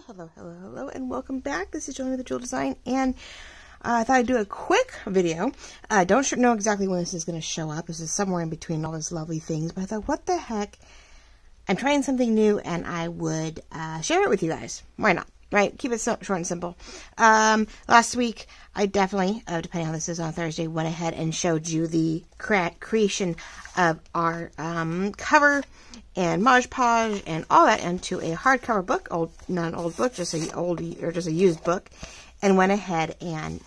Hello, and welcome back. This is Joanna the Jewel Design, and I thought I'd do a quick video. Don't know exactly when this is going to show up. This is somewhere in between all those lovely things, but I thought, what the heck? I'm trying something new, and I would share it with you guys. Why not? Right? Keep it short and simple. Last week, I definitely, depending on this is on Thursday, went ahead and showed you the creation of our cover and Mod Podge and all that into a hardcover book, not an old book, just a used book, and went ahead and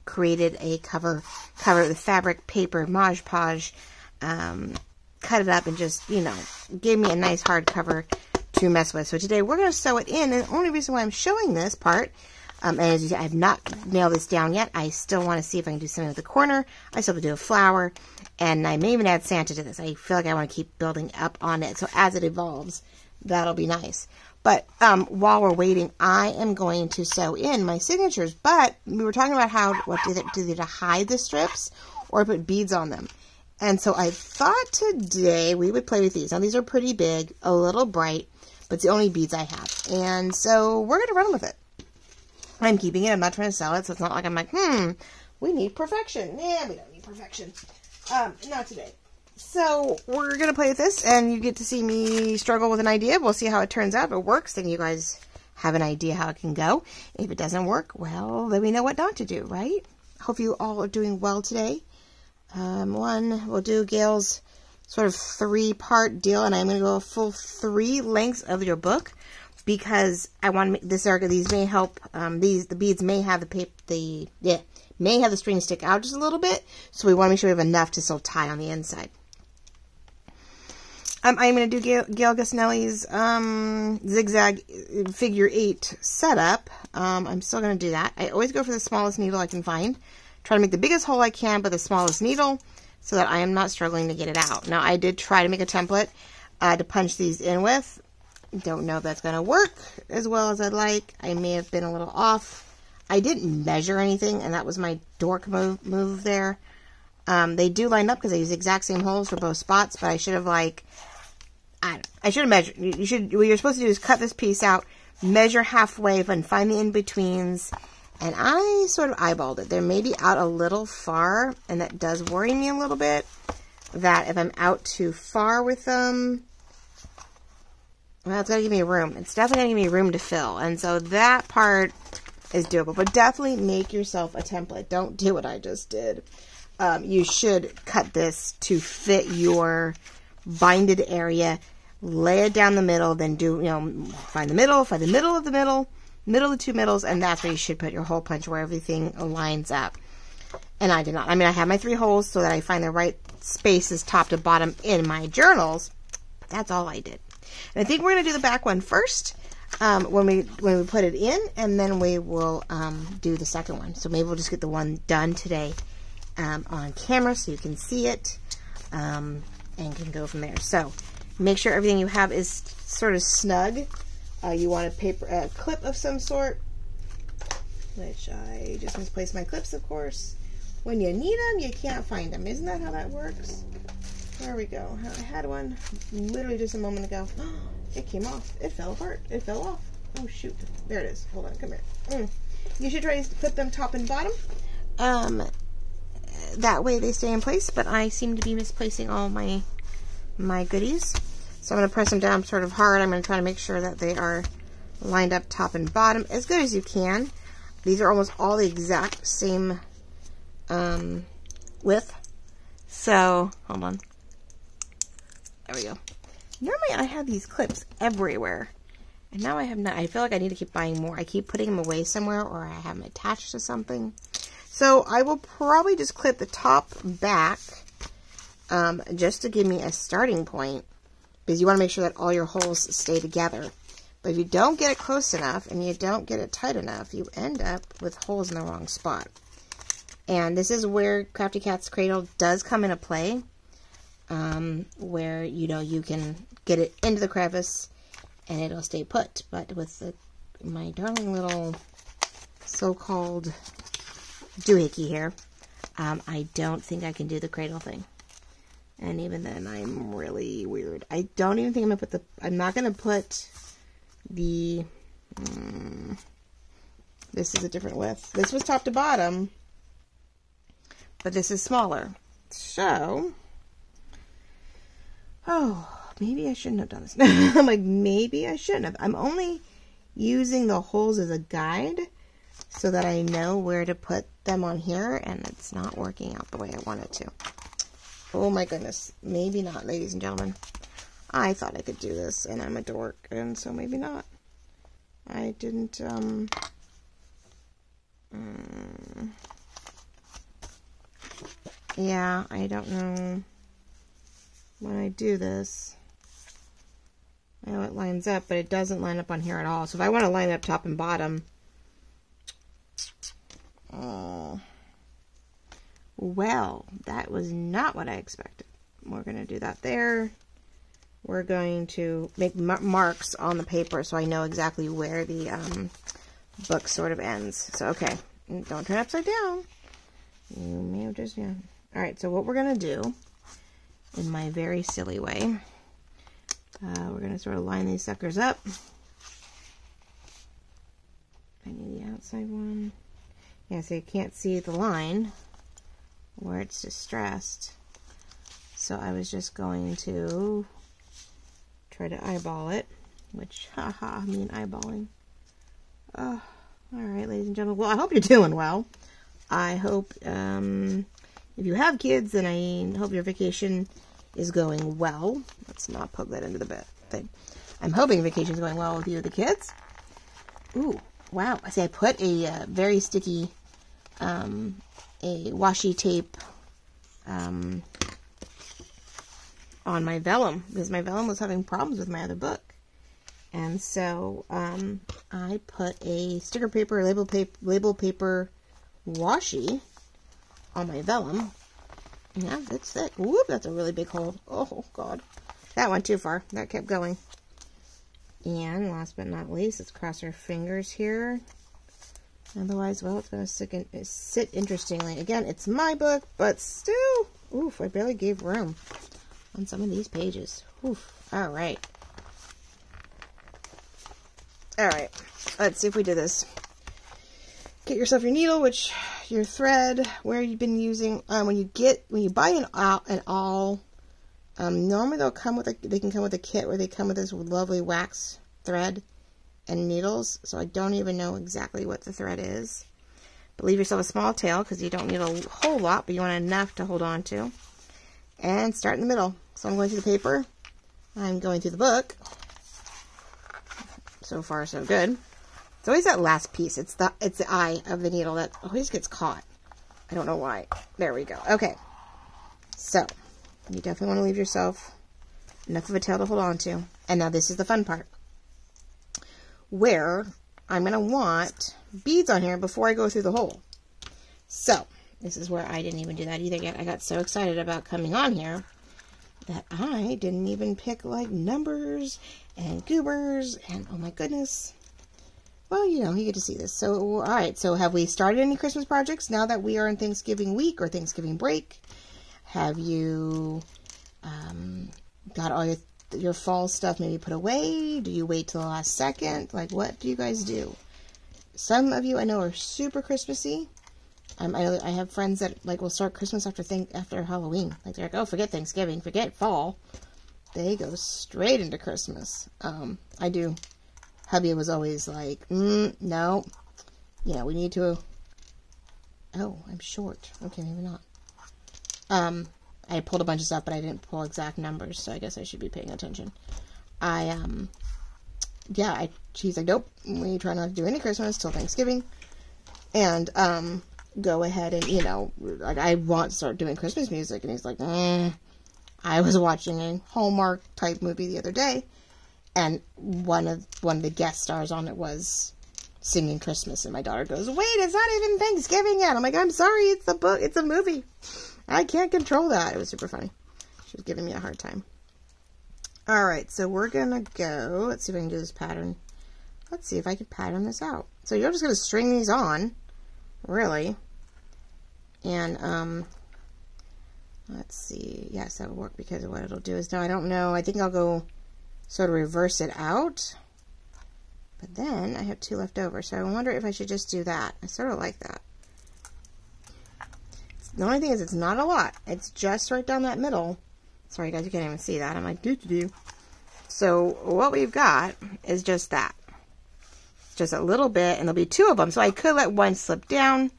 created a cover with fabric, paper, Mod Podge, cut it up, and just gave me a nice hardcover to mess with. So today we're going to sew it in, and the only reason why I'm showing this part, and as you see, I've not nailed this down yet. I still want to see if I can do something with the corner. I still have to do a flower, and I may even add Santa to this. I feel like I want to keep building up on it, so as it evolves, that'll be nice. But while we're waiting, I am going to sew in my signatures, but we were talking about what to either hide the strips or put beads on them. And so I thought today we would play with these. Now these are pretty big, a little bright, but it's the only beads I have. And so we're going to run with it. I'm keeping it. I'm not trying to sell it, so it's not like I'm like, we need perfection. Nah, we don't need perfection. Not today. So we're going to play with this, and you get to see me struggle with an idea. We'll see how it turns out. If it works, then you guys have an idea how it can go. If it doesn't work, well, then we know what not to do, right? Hope you all are doing well today. We'll do Gail's sort of 3-part deal, and I'm going to go a full 3 lengths of your book, because I want to make this arc. These may help. The beads may have may have the string stick out just a little bit, so we want to make sure we have enough to still tie on the inside. I'm going to do Gail Gasnelli's zigzag figure 8 setup. I'm still going to do that. I always go for the smallest needle I can find. Try to make the biggest hole I can, but the smallest needle, so that I am not struggling to get it out. Now, I did try to make a template to punch these in with. Don't know if that's going to work as well as I'd like. I may have been a little off. I didn't measure anything, and that was my dork move there. They do line up because they use the exact same holes for both spots, but I should have I should have measured. What you're supposed to do is cut this piece out, measure halfway, and find the in-betweens. And I sort of eyeballed it. They're maybe out a little far, and that does worry me a little bit, that if I'm out too far with them, well, it's got to give me room. It's definitely going to give me room to fill. And so that part is doable. But definitely make yourself a template. Don't do what I just did. You should cut this to fit your binded area. Lay it down the middle. Then find the middle of the 2 middles, and that's where you should put your hole punch, where everything lines up. And I did not. I mean, I have my 3 holes so that I find the right spaces top to bottom in my journals, but that's all I did. And I think we're going to do the back one first when we put it in, and then we will do the second one. So maybe we'll just get the one done today on camera so you can see it and can go from there. So make sure everything you have is sort of snug. You want a clip of some sort, which I just misplaced my clips, of course. When you need them, you can't find them. Isn't that how that works? There we go. I had one literally just a moment ago. It came off. It fell apart. It fell off. Oh, shoot. There it is. Hold on. Come here. You should try to put them top and bottom. That way they stay in place, but I seem to be misplacing all my goodies. So I'm going to press them down sort of hard. I'm going to try to make sure that they are lined up top and bottom as good as you can. These are almost all the exact same width. So, hold on. There we go. Normally I have these clips everywhere, and now I have not. I feel like I need to keep buying more. I keep putting them away somewhere, or I have them attached to something. So I will probably just clip the top back just to give me a starting point, because you want to make sure that all your holes stay together. But if you don't get it close enough and you don't get it tight enough, you end up with holes in the wrong spot. And this is where Crafty Cat's Cradle does come into play, where you can get it into the crevice and it'll stay put. But with my darling little so-called doohickey here, I don't think I can do the cradle thing. And even then, I'm really weird. I don't even think I'm not going to put the This is a different width. This was top to bottom, but this is smaller. So, oh, maybe I shouldn't have done this. I'm like, maybe I shouldn't have. I'm only using the holes as a guide so that I know where to put them on here, and it's not working out the way I want it to. Oh my goodness. Maybe not, ladies and gentlemen. I thought I could do this, and I'm a dork, and so maybe not. I didn't, yeah, I don't know when I do this. I know it lines up, but it doesn't line up on here at all. So if I want to line up top and bottom, well, that was not what I expected. We're going to do that there. We're going to make marks on the paper so I know exactly where the book sort of ends. So, okay, don't turn upside down. You may have just, yeah. All right, so what we're going to do, in my very silly way, we're going to sort of line these suckers up. I need the outside one. Yeah, so you can't see the line where it's distressed. So I was just going to try to eyeball it, which, haha, I mean eyeballing. Oh, all right, ladies and gentlemen. Well, I hope you're doing well. I hope, if you have kids, then I hope your vacation is going well. Let's not poke that into the bed thing. I'm hoping vacation is going well with you and the kids. Ooh, wow. I see I put a very sticky, a washi tape, on my vellum, because my vellum was having problems with my other book. And so I put a sticker paper, label paper washi on my vellum. Yeah, it's thick. Whoop, that's a really big hole. Oh, God. That went too far. That kept going. And last but not least, let's cross our fingers here. Otherwise, well, it's going to sit interestingly. Again, it's my book, but still, oof, I barely gave room on some of these pages. Oof. All right. All right. Let's see if we do this. Get yourself your needle, which your thread, where you've been using. When you buy an awl, normally they can come with a kit where they come with this lovely wax thread and needles. So I don't even know exactly what the thread is. But leave yourself a small tail because you don't need a whole lot, but you want enough to hold on to. And start in the middle. So I'm going through the paper. I'm going through the book. So far, so good. It's always that last piece. It's the eye of the needle that always gets caught. I don't know why. There we go. Okay. So, you definitely want to leave yourself enough of a tail to hold on to. And now this is the fun part, where I'm going to want beads on here before I go through the hole. So, this is where I didn't even do that either yet. I got so excited about coming on here that I didn't even pick like numbers and goobers and oh my goodness. Well, you know, you get to see this. So, all right. So have we started any Christmas projects now that we are in Thanksgiving week or Thanksgiving break? Have you got all your fall stuff maybe put away? Do you wait till the last second? Like, what do you guys do? Some of you I know are super Christmassy. I have friends that like will start Christmas after Halloween. Like they're like, oh, forget Thanksgiving, forget fall. They go straight into Christmas. I do. Hubby was always like, no, you know, we need to. Oh, I'm short. Okay, maybe not. I pulled a bunch of stuff, but I didn't pull exact numbers, so I guess I should be paying attention. She's like, nope, we try not to do any Christmas till Thanksgiving, and go ahead and, you know, like I want to start doing Christmas music, and he's like, I was watching a Hallmark type movie the other day, and one of the guest stars on it was singing Christmas, and my daughter goes, wait, it's not even Thanksgiving yet. I'm like, I'm sorry, it's a movie. I can't control that. It was super funny. She was giving me a hard time. All right, so we're gonna go. Let's see if I can do this pattern. Let's see if I can pattern this out. So you're just gonna string these on, really. And let's see. Yes, that will work because of what it'll do is now I don't know. I think I'll go sort of reverse it out. But then I have 2 left over, so I wonder if I should just do that. I sort of like that. The only thing is it's not a lot. It's just right down that middle. Sorry guys, you can't even see that. I'm like, do. So what we've got is just that. Just a little bit, and there'll be 2 of them. So I could let one slip down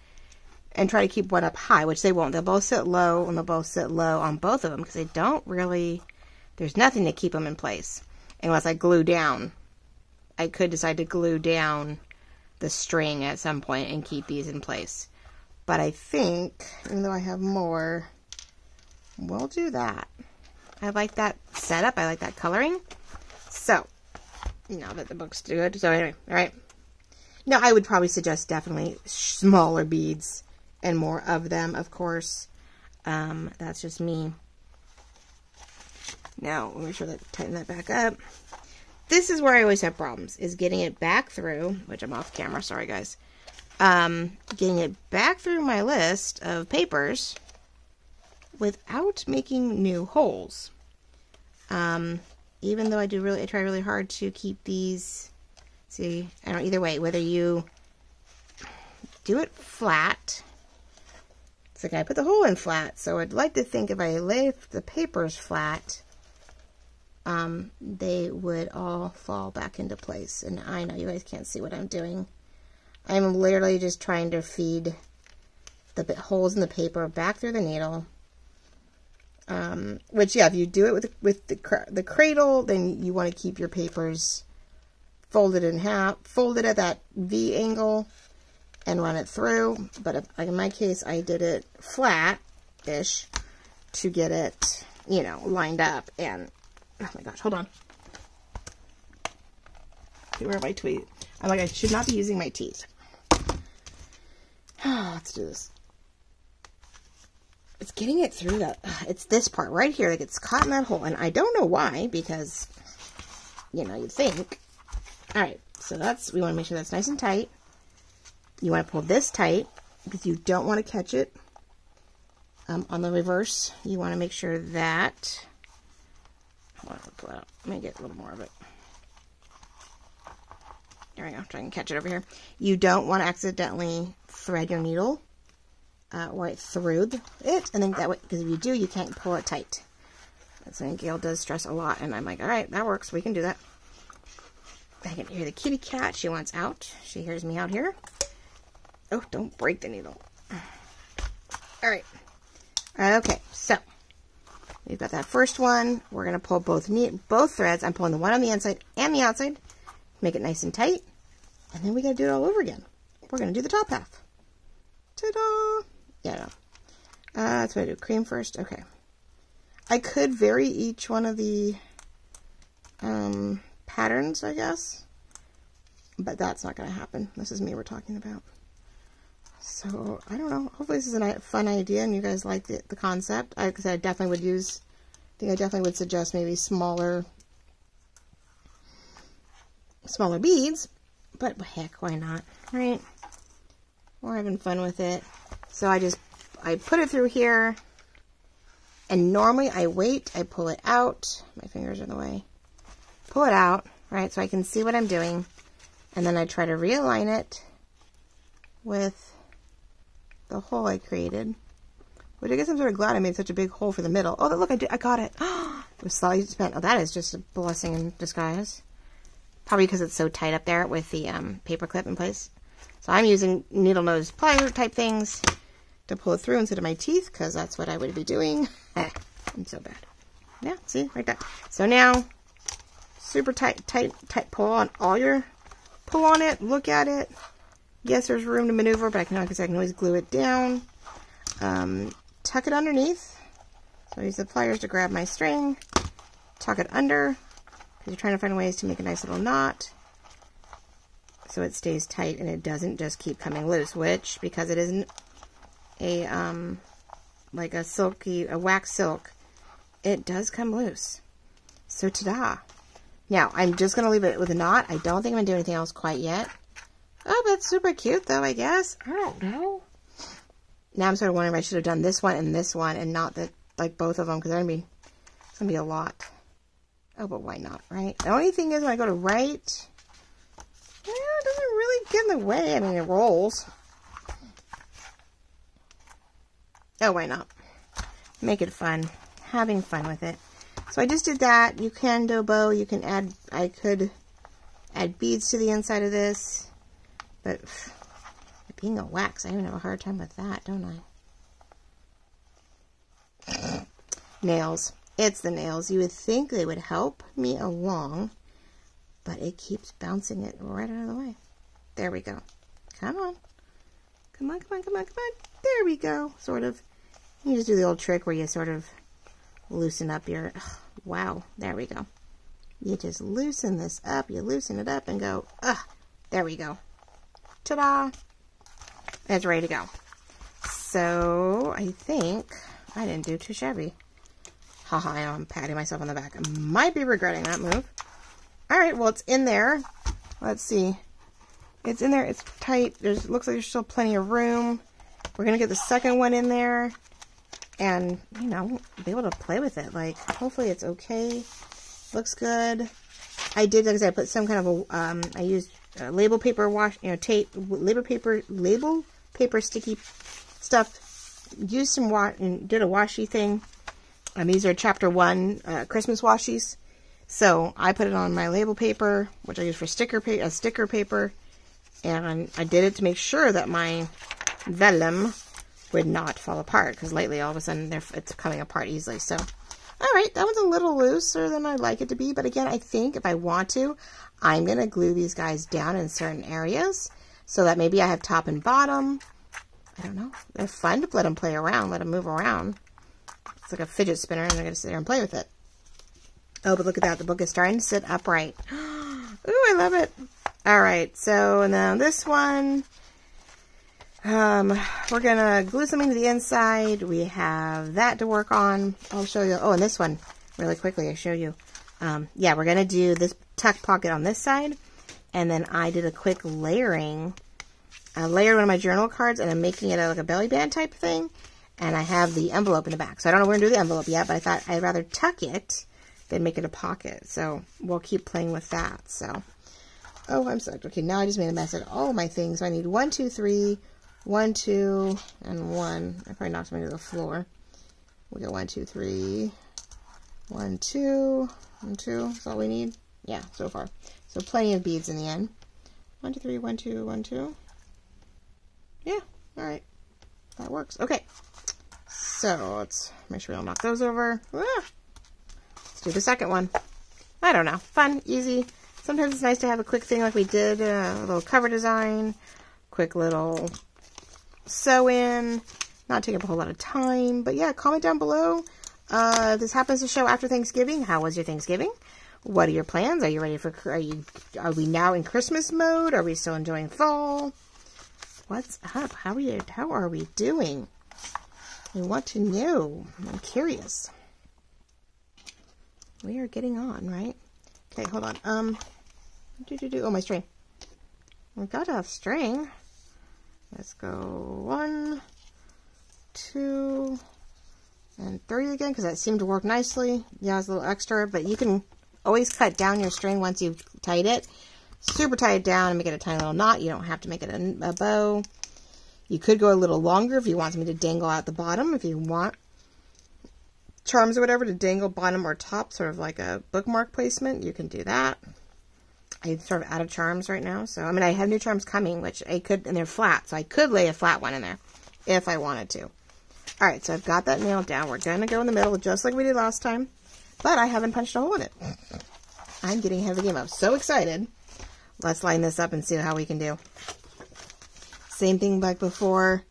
and try to keep one up high, which they won't. They'll both sit low, and they'll both sit low on both of them because they don't really, there's nothing to keep them in place unless I glue down. I could decide to glue down the string at some point and keep these in place. But I think, even though I have more, we'll do that. I like that setup. I like that coloring. So, now that the book's good. So anyway, all right. Now, I would probably suggest definitely smaller beads and more of them, of course. That's just me. Now, make sure that tighten that back up. This is where I always have problems, is getting it back through, which I'm off camera, sorry guys. Getting it back through my list of papers without making new holes. Even though I try really hard to keep these, see, I don't, either way, whether you do it flat, it's like I put the hole in flat, so I'd like to think if I lay the papers flat, they would all fall back into place. And I know you guys can't see what I'm doing. I'm literally just trying to feed the holes in the paper back through the needle. Which, yeah, if you do it with the cradle, then you want to keep your papers folded in half, folded at that V angle, and run it through. But like in my case, I did it flat-ish to get it, you know, lined up. And oh my gosh, hold on. Okay, where have I tweeted? I'm like, I should not be using my teeth. Let's do this. It's getting it through that. It's this part right here that gets caught in that hole. And I don't know why, because, you know, you'd think. All right, so we want to make sure that's nice and tight. You want to pull this tight because you don't want to catch it on the reverse. You want to make sure that, hold on, pull it out. Let me get a little more of it. There we go. Try and catch it over here. You don't want to accidentally thread your needle right through it, and then that way, because if you do, you can't pull it tight. That's something Gail does stress a lot, and I'm like, all right, that works. We can do that. I can hear the kitty cat. She wants out. She hears me out here. Oh, don't break the needle. All right. Okay, so we've got that first one. We're going to pull both threads. I'm pulling the one on the inside and the outside. Make it nice and tight. And then we got to do it all over again. We're going to do the top half. Ta-da! Yeah, no. That's what I do. Cream first. Okay. I could vary each one of the patterns, I guess. But that's not going to happen. This is me we're talking about. So, I don't know. Hopefully this is a fun idea and you guys like the concept. Because I definitely would use, I think I definitely would suggest maybe smaller beads. But heck, why not? Right? We're having fun with it. So I put it through here. And normally I wait, I pull it out. My fingers are in the way. Pull it out, right? So I can see what I'm doing. And then I try to realign it with the hole I created. Which I guess I'm sort of glad I made such a big hole for the middle. Oh, look, I got it. It was slightly spent. Oh, that is just a blessing in disguise. Probably because it's so tight up there with the paper clip in place. So I'm using needle nose plier type things to pull it through instead of my teeth, because that's what I would be doing. I'm so bad. Yeah, see, right there. So now, super tight pull on pull on it, look at it. Yes, there's room to maneuver, but I can always glue it down. Tuck it underneath. So I use the pliers to grab my string. Tuck it under, because you're trying to find ways to make a nice little knot. So it stays tight and it doesn't just keep coming loose, which, because it isn't a, like a wax silk, it does come loose. So ta-da. Now, I'm just going to leave it with a knot. I don't think I'm going to do anything else quite yet. Oh, that's super cute though, I guess. I don't know. Now I'm sort of wondering if I should have done this one and not like both of them, because it's going to be a lot. Oh, but why not, right? The only thing is when I go to write, get in the way. I mean, it rolls. Oh, why not? Make it fun. Having fun with it. So I just did that. You can do a bow. You can add, I could add beads to the inside of this. But being a wax, I even have a hard time with that, don't I? Nails. It's the nails. You would think they would help me along, but it keeps bouncing it right out of the way. There we go. Come on. Come on, come on, come on, come on. There we go. Sort of. You just do the old trick where you sort of loosen up your... wow. There we go. You just loosen this up. You loosen it up and go... there we go. Ta-da! It's ready to go. So, I think I didn't do too shabby. Haha, I know I'm patting myself on the back. I might be regretting that move. Alright, well, it's in there. Let's see. It's in there. It's tight. Looks like there's still plenty of room. We're going to get the second one in there. And, you know, be able to play with it. Like, hopefully it's okay. Looks good. I did, because I put some kind of a, I used label paper wash, you know, tape, label paper sticky stuff. Used some and did a washi thing. These are chapter 1 Christmas washies. So I put it on my label paper, which I use for sticker paper, and I did it to make sure that my vellum would not fall apart, because lately all of a sudden it's coming apart easily. So, all right, that one's a little looser than I'd like it to be, but again, I think if I want to, I'm gonna glue these guys down in certain areas so that maybe I have top and bottom. I don't know. They're fun to let them play around, let them move around. It's like a fidget spinner, and I'm going to sit there and play with it. Oh, but look at that. The book is starting to sit upright. Ooh, I love it. All right. So now this one, we're going to glue something to the inside. We have that to work on. I'll show you. Oh, and this one, really quickly, I show you. Yeah, we're going to do this tuck pocket on this side. And then I did a quick layering. I layered one of my journal cards, and I'm making it like a belly band type thing. And I have the envelope in the back. So I don't know where to do the envelope yet, but I thought I'd rather tuck it than make it a pocket. So we'll keep playing with that. So, oh, I'm sorry. Okay, now I just made a mess of all of my things. So I need 1, 2, 3, 1, 2, and 1. I probably knocked something to the floor. We go 1, 2, 3, 1, 2, and 2. That's all we need. Yeah, so far. So plenty of beads in the end. 1, 2, 3, 1, 2, 1, 2. Yeah, all right. That works. Okay. So let's make sure we don't knock those over. Let's do the second one. I don't know. Fun, easy. Sometimes it's nice to have a quick thing like we did. A little cover design. Quick little sew in. Not taking up a whole lot of time. But yeah, comment down below. If this happens to show after Thanksgiving, how was your Thanksgiving? What are your plans? Are you ready for, are we now in Christmas mode? Are we still enjoying fall? What's up? How are we doing? I want to know. I'm curious. We are getting on, right? Okay, hold on. Oh, my string. We gotta have string. Let's go 1, 2, and 3 again, because that seemed to work nicely. Yeah, it's a little extra, but you can always cut down your string once you've tied it. Super tie it down and make it a tiny little knot. You don't have to make it a bow. You could go a little longer if you want something to dangle out the bottom. If you want charms or whatever to dangle bottom or top, sort of like a bookmark placement, you can do that. I'm sort of out of charms right now. So, I mean, I have new charms coming, which I could, and they're flat. So I could lay a flat one in there if I wanted to. All right, so I've got that nailed down. We're going to go in the middle just like we did last time. But I haven't punched a hole in it. I'm getting ahead of the game. I'm so excited. Let's line this up and see how we can do. Same thing like before,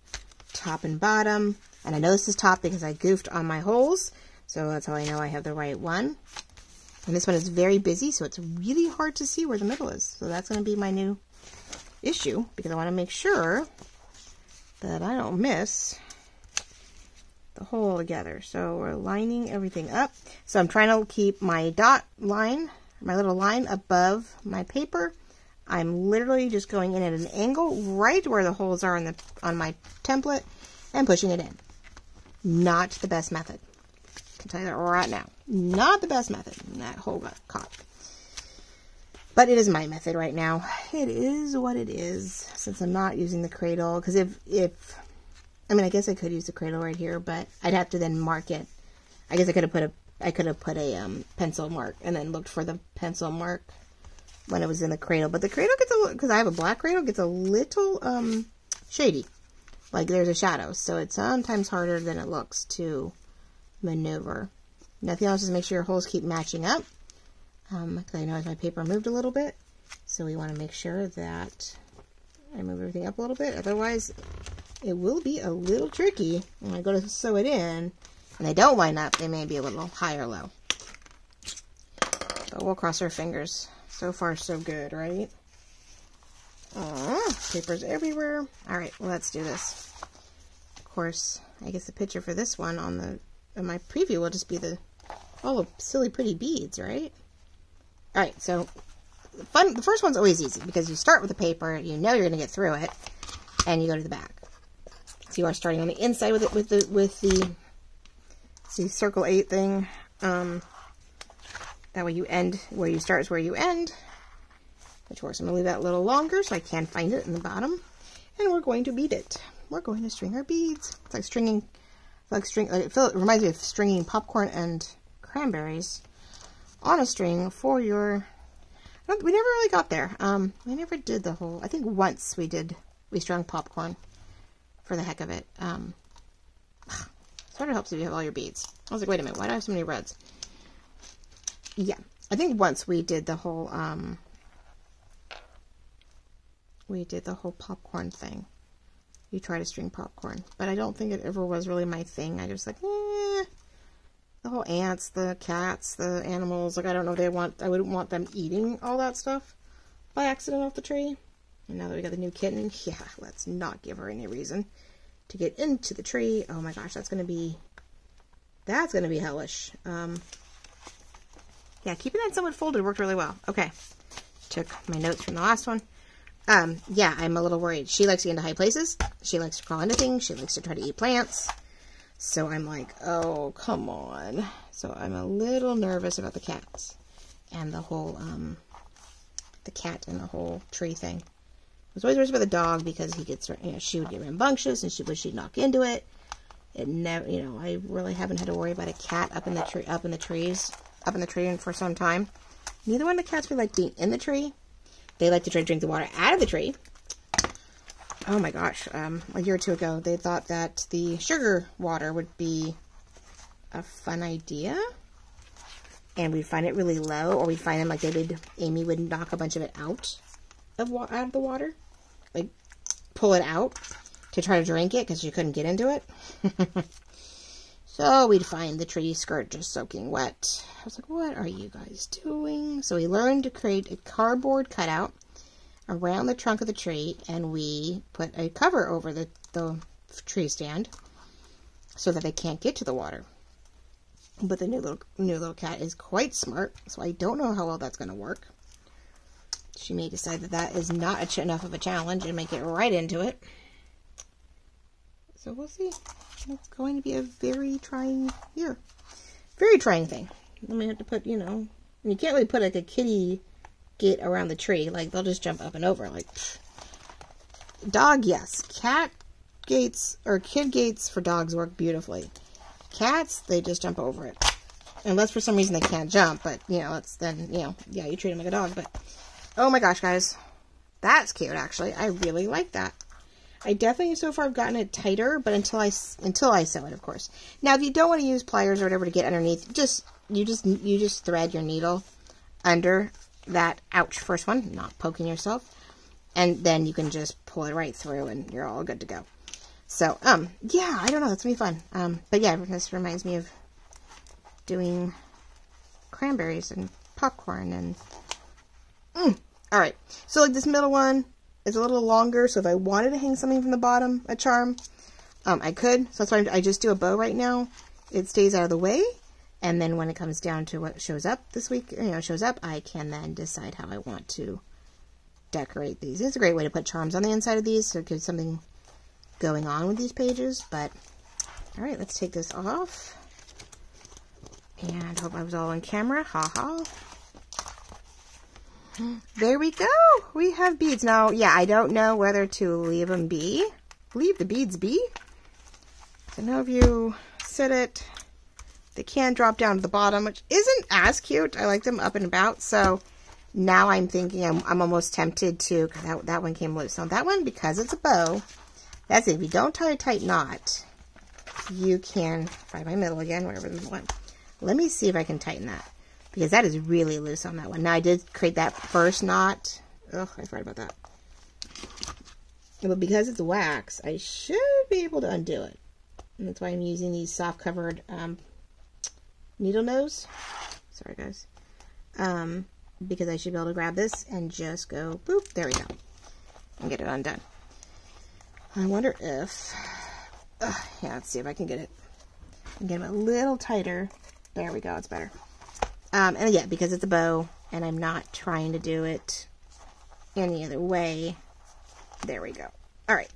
top and bottom. And I know this is top because I goofed on my holes. So that's how I know I have the right one. And this one is very busy, so it's really hard to see where the middle is. So that's going to be my new issue because I want to make sure that I don't miss the hole together. So we're lining everything up. So I'm trying to keep my dot line, my little line above my paper. I'm literally just going in at an angle right where the holes are on my template and pushing it in. Not the best method. I can tell you that right now. Not the best method. And that hole got caught. But it is my method right now. It is what it is, since I'm not using the cradle. Because I mean, I guess I could use the cradle right here, but I'd have to then mark it. I guess I could have put a pencil mark and then looked for the pencil mark when it was in the cradle. But the cradle gets a little, because I have a black cradle, gets a little shady. Like there's a shadow, so it's sometimes harder than it looks to maneuver. Nothing else, just make sure your holes keep matching up. Because I noticed my paper moved a little bit, so we want to make sure that I move everything up a little bit. Otherwise, it will be a little tricky when I go to sew it in, and they don't line up. They may be a little high or low. But we'll cross our fingers. So far, so good, right? Paper's everywhere. All right, well, let's do this. Of course, I guess the picture for this one on my preview will just be all the silly pretty beads, right? All right, so the first one's always easy because you start with the paper, you know you're going to get through it, and you go to the back. So you are starting on the inside with the circle 8 thing. That way you end where you start is where you end. Which works. I'm going to leave that a little longer so I can find it in the bottom. And we're going to bead it. We're going to string our beads. It's like stringing, it reminds me of stringing popcorn and cranberries on a string for your, we never really got there. We never did the whole, I think once we strung popcorn for the heck of it. Sort of helps if you have all your beads. I was like, wait a minute, why do I have so many reds? Yeah, I think once we did the whole, popcorn thing. You try to string popcorn, but I don't think it ever was really my thing. I just like, the whole ants, the cats, the animals, like I don't know if I wouldn't want them eating all that stuff by accident off the tree. And now that we got the new kitten, yeah, let's not give her any reason to get into the tree. Oh my gosh, that's gonna be hellish. Yeah, keeping that somewhat folded worked really well. Okay, took my notes from the last one. Yeah, I'm a little worried. She likes to get into high places. She likes to crawl into things. She likes to try to eat plants. So I'm like, oh, come on. So I'm a little nervous about the cats and the whole, the cat and the whole tree thing. I was always worried about the dog because he gets, she would get rambunctious and she'd knock into it. It never, I really haven't had to worry about a cat up in the tree for some time. Neither one of the cats would like being in the tree. They like to try to drink the water out of the tree. Oh my gosh, a year or two ago, they thought that the sugar water would be a fun idea. And we'd find it really low, or we'd find them like Amy would knock a bunch of it out of the water. Like, pull it out to try to drink it because she couldn't get into it. So we'd find the tree skirt just soaking wet. I was like, what are you guys doing? So we learned to create a cardboard cutout around the trunk of the tree, and we put a cover over the tree stand so that they can't get to the water. But the new little cat is quite smart, so I don't know how well that's going to work. She may decide that is not enough of a challenge and make it right into it. So we'll see. It's going to be a very trying year. Very trying thing. I mean, have to put, you can't really put like a kitty gate around the tree. Like, they'll just jump up and over. Like, pfft. Dog, yes. Cat gates or kid gates for dogs work beautifully. Cats, they just jump over it. Unless for some reason they can't jump, but, it's then, yeah, you treat them like a dog. But, oh my gosh, guys. That's cute, actually. I really like that. I definitely, so far, have gotten it tighter, but until I sew it, of course. Now, if you don't want to use pliers or whatever to get underneath, you just thread your needle under that, first one, not poking yourself, and then you can just pull it right through, and you're all good to go. So, yeah, I don't know, that's gonna be fun. But yeah, this reminds me of doing cranberries and popcorn, and, all right. So, like, this middle one is a little longer, so if I wanted to hang something from the bottom, a charm, I could. So that's why I just do a bow right now. It stays out of the way, and then when it comes down to what shows up this week, I can then decide how I want to decorate these. It's a great way to put charms on the inside of these, so it gives something going on with these pages. But, all right, let's take this off. And hope I was all on camera. Ha ha. There we go. We have beads. Now, yeah, I don't know whether to leave them be. Leave the beads be. I know if you set it, they can drop down to the bottom, which isn't as cute. I like them up and about. So now I'm thinking I'm almost tempted to, because that one came loose. So that one, because it's a bow, that's it. If you don't tie a tight knot, you can find my middle again, wherever the one. Let me see if I can tighten that, because that is really loose on that one. Now I did create that first knot. Oh, I forgot about that. But because it's wax, I should be able to undo it. And that's why I'm using these soft covered needle nose. Sorry guys. Because I should be able to grab this and just go boop. There we go. And get it undone. I wonder if, yeah, let's see if I can get it. Get them a little tighter. There we go. It's better. And yeah, because it's a bow and I'm not trying to do it any other way. There we go. All right.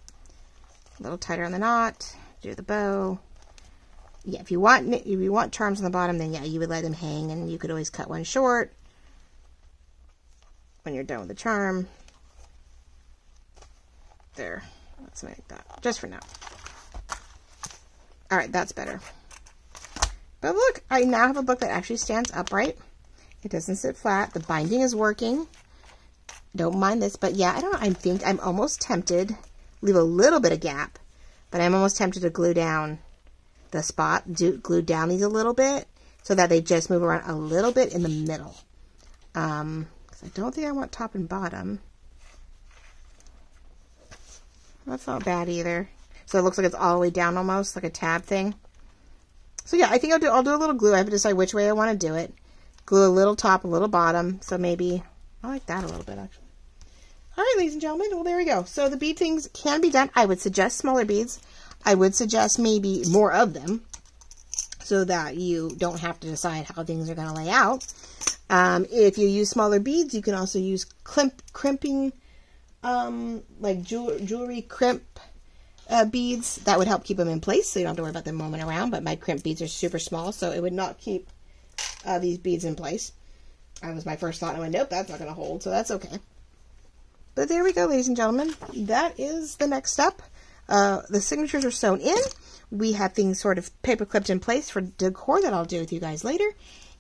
A little tighter on the knot. Do the bow. Yeah, if you want charms on the bottom, then yeah, you would let them hang, and you could always cut one short when you're done with the charm. There. Let's make that just for now. All right, that's better. But look, I now have a book that actually stands upright. It doesn't sit flat. The binding is working. Don't mind this, but yeah, I don't know. I think I'm almost tempted. Leave a little bit of gap, but I'm almost tempted to glue down the spot. Glue down these a little bit so that they just move around a little bit in the middle. Because I don't think I want top and bottom. That's not bad either. So it looks like it's all the way down almost, like a tab thing. So yeah, I think I'll do a little glue. I have to decide which way I want to do it. Glue a little top, a little bottom. So maybe, I like that a little bit actually. All right, ladies and gentlemen, well, there we go. So the bead things can be done. I would suggest smaller beads. I would suggest maybe more of them so that you don't have to decide how things are going to lay out. If you use smaller beads, you can also use crimping, like jewelry crimp beads. That would help keep them in place so you don't have to worry about them moving around. But my crimp beads are super small, so it would not keep these beads in place. That was my first thought. I went, nope, that's not going to hold, so that's okay. But there we go, ladies and gentlemen. That is the next step. The signatures are sewn in. We have things sort of paper clipped in place for decor that I'll do with you guys later.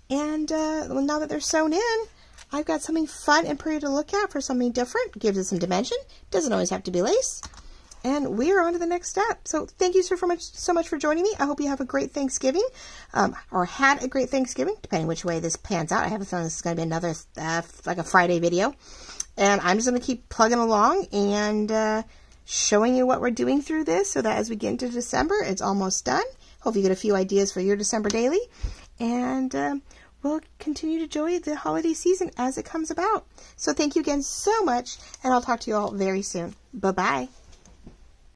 And now that they're sewn in, I've got something fun and pretty to look at for something different. Gives it some dimension. Doesn't always have to be lace. And we are on to the next step. So thank you so much for joining me. I hope you have a great Thanksgiving, or had a great Thanksgiving, depending which way this pans out. I have a feeling this is going to be another, like a Friday video. And I'm just going to keep plugging along and showing you what we're doing through this so that as we get into December, it's almost done. Hope you get a few ideas for your December daily. And we'll continue to enjoy the holiday season as it comes about. So thank you again so much, and I'll talk to you all very soon. Bye-bye.